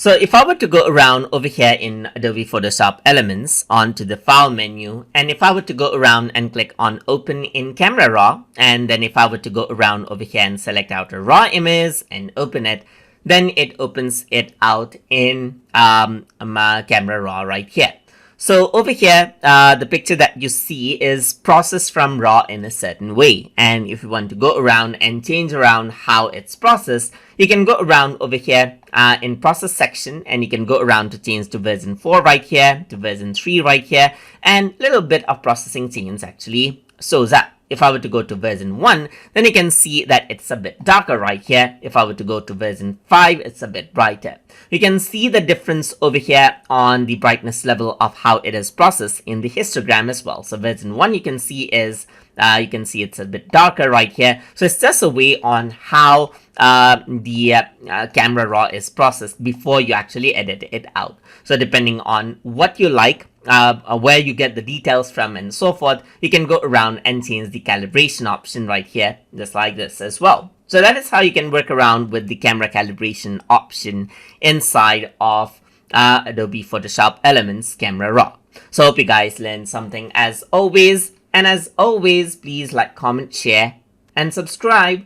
So if I were to go around over here in Adobe Photoshop Elements onto the File menu, and if I were to go around and click on Open in Camera Raw, and then if I were to go around over here and select out a raw image and open it, then it opens it out in my Camera Raw right here. So over here, the picture that you see is processed from RAW in a certain way. And if you want to go around and change around how it's processed, you can go around over here in process section, and you can go around to change to version 4 right here, to version 3 right here, and little bit of processing change actually shows up. If I were to go to version 1, then you can see that it's a bit darker right here. If I were to go to version 5, it's a bit brighter. You can see the difference over here on the brightness level of how it is processed in the histogram as well. So version 1 you can see it's a bit darker right here. So it's just a way on how the camera raw is processed before you actually edit it out. So depending on what you like, where you get the details from and so forth, you can go around and change the calibration option right here, just like this as well. So that is how you can work around with the camera calibration option inside of Adobe Photoshop Elements Camera Raw. So hope you guys learned something as always. And as always, please like, comment, share, and subscribe.